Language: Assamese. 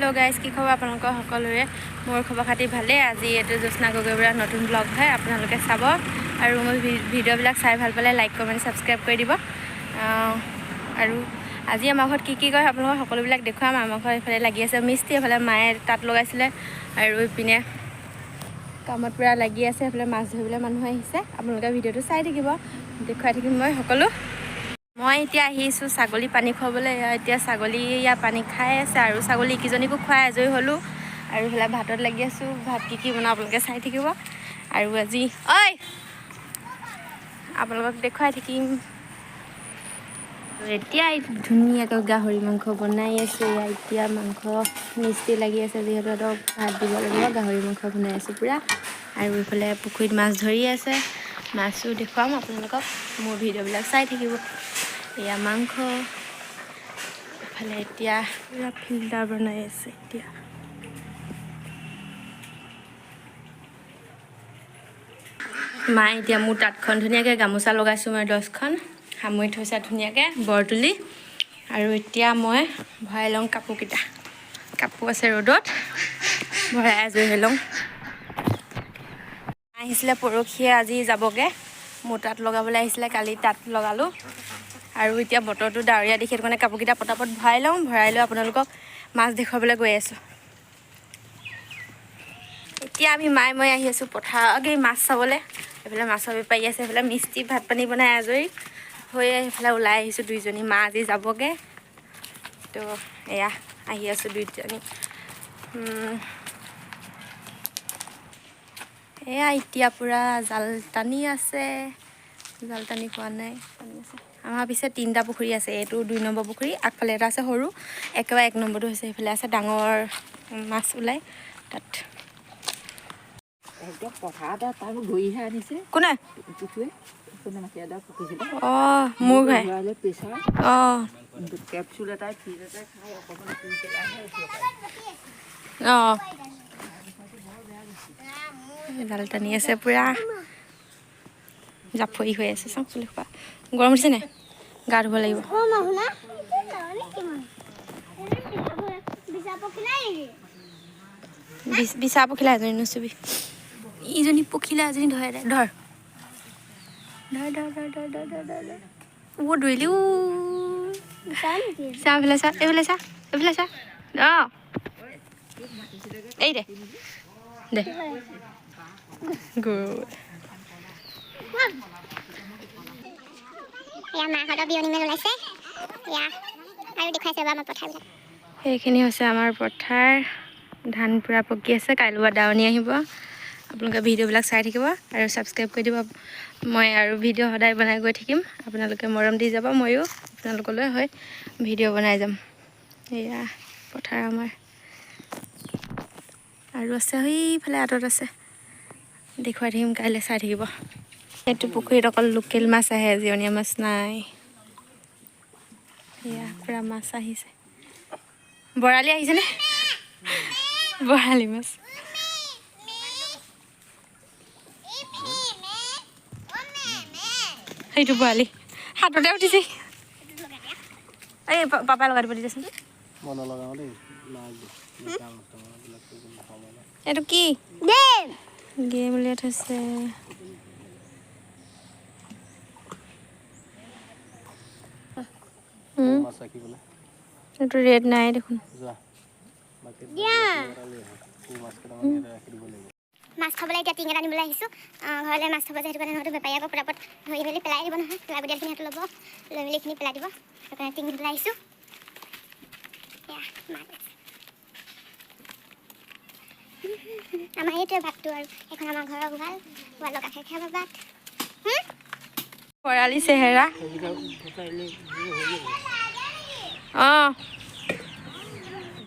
हेलो गाइस কি খবৰ আপোনালোকৰ সকলোৰে মোৰ খবৰ খাতি ভালে আজি এটো জ্যোৎস্না গগৈ বৰা নতুন ব্লগ হয় আপোনালোকে চাব আৰু মোৰ ভিডিও বিলাক চাই ভাল পালে লাইক কমেন্ট সাবস্ক্ৰাইব কৰি দিব আৰু আজি আমাৰ ঘৰত কি কয় আপোনালোকৰ সকলো বিলাক দেখুৱাম আমাৰ ঘৰত এফালে লাগি আছে মিস্ত্ৰী এফালে মায়ে তাত লগাইছিলে আৰু ইপিনে কামত পুৰা লাগি আছে এফালে মাছ ধৰিবলৈ মানুহ আহিছে আপোনালোকে ভিডিওটো চাই থাকিব দেখুৱাই থাকিম মই সকলো মই এতিয়া আহিছো ছাগলী পানী খুৱাবলৈ এতিয়া ছাগলী ইয়া পানী খাই আছে আৰু ছাগলী কিজনীকো খুৱাই আজৰি হলো আৰু হেলা ভাতত লাগি আছো ভাত কি বনাও আপোনালোকে চাই থাকিব আৰু আজি ঐ আপোনালোকক দেখুৱাই থাকিম এতিয়া ধুনীয়াকৈ গাহৰি মাংস বনাই আছে এতিয়া মাংস মিস্ত্ৰী লাগি আছে যিহেতু ভাত দিব লাগিব গাহৰি মাংস বনাই আছে পুৰা আৰু ইফালে পুখুৰীত মাছ ধৰি আছে মাছো দেখুৱাম আপোনালোকক মোৰ ভিডিওবিলাক চাই থাকিব এয়া মাংস এফালে এতিয়া পুৰা ফিল্টাৰ বনাই আছে এতিয়া মাই এতিয়া মোৰ তাঁতখন ধুনীয়াকৈ গামোচা লগাইছোঁ মই 10খন সামৰি থৈছা ধুনীয়াকৈ বৰ তুলি আৰু এতিয়া মই ভৰাই লওঁ কাপোৰকেইটা কাপোৰ আছে ৰ'দত ভৰাই আজৰি হৈ লওঁ আহিছিলে পৰখিয়ে আজি যাবগে মোৰ তাত লগাবলৈ আহিছিলে কালি তাত লগালোঁ আৰু এতিয়া বতৰটো ডাৱৰীয়া দেখি কাৰণে কাপোৰকেইটা পটাপট ভৰাই লৈ আপোনালোকক মাছ দেখুৱাবলৈ গৈ আছোঁ এতিয়া আমি মায়ে মই আহি আছোঁ পথাৰকে মাছ চাবলৈ এইফালে মাছৰ বেপাৰী আছে এইফালে মিস্ত্ৰী ভাত পানী বনাই আজৰি হৈ এইফালে ওলাই আহিছোঁ দুইজনী মা আজি যাবগে তো এয়া আহি আছোঁ দুইজনী এয়া এতিয়া পুৰা জাল টানি আছে জাল টানি পোৱা নাই টানি আছে আমাৰ পিছে 3টা পুখুৰী আছে এইটো 2 নম্বৰ পুখুৰী আগফালে এটা আছে সৰু একেবাৰে 1 নম্বৰটো হৈছে এইফালে আছে ডাঙৰ মাছ ওলাই তাত একদম পথাৰতে তাৰ গইহে আনিছে কোনে পুখুৰী কোনে মাটিয়াদা পুখুৰী মোৰ ভাই প্ৰেছাৰ কেপচুল এটা ফিজ এটা খাই অকমান কিনকে আহে জাল টানি আছে পুৰা জাপৰি হৈ আছে চাওঁ চুলি খোপা গৰম উঠিছে নাই গা ধুব লাগিব বিচা পখিলা এজনী নুচুবি ইজনী পখিলা এজনী ধৰে ধৰ দৌৰিলি চা এইফালে চা এইফালে চা এইফালে চা এই দে দে গুড এইখিনি হৈছে আমাৰ পথাৰ ধান পুৰা পকি আছে কাইলৈ দাৱনি আহিব আপোনালোকে ভিডিঅ'বিলাক চাই থাকিব আৰু ছাবস্ক্ৰাইব কৰি দিব মই আৰু ভিডিঅ' সদায় বনাই গৈ থাকিম আপোনালোকে মৰম দি যাব ময়ো আপোনালোকলৈ হয় ভিডিঅ' বনাই যাম এয়া পথাৰ আমাৰ আৰু আছে সেইফালে আঁতৰত আছে দেখুৱাই থাকিম কাইলৈ চাই থাকিব এইটো পুখুৰীত অকল লোকেল মাছ আহে জীয়নীয়া মাছ নাই এয়া পুৰা মাছ আহিছে বৰালি আহিছেনে বৰালি মাছ সেইটো বৰালি হাততে উঠিছে এই পাপাই লগাই দিব দিছেচোন এইটো কি গেম উলিয়াই থৈছে এইটো ৰেড নাই দেখোন মাছ খাবলৈ এতিয়া টিং এটা নিবলৈ আহিছোঁ ঘৰলৈ মাছ খাব সেইটো কাৰণে নহয়তো বেপাৰী আকৌ পটাপট ধৰি মেলি পেলাই দিব নহয় লাগতিয়ালখিনি সিহঁতে ল'ব লৈ মেলি এইখিনি পেলাই দিব সেইকাৰণে টিং নিবলৈ আহিছোঁ আমাৰ এইটোৱে ভাতটো আৰু এখন আমাৰ ঘৰৰ গোৱাল গোৱালৰ কাষে খাব ভাত বৰালি চেহেৰা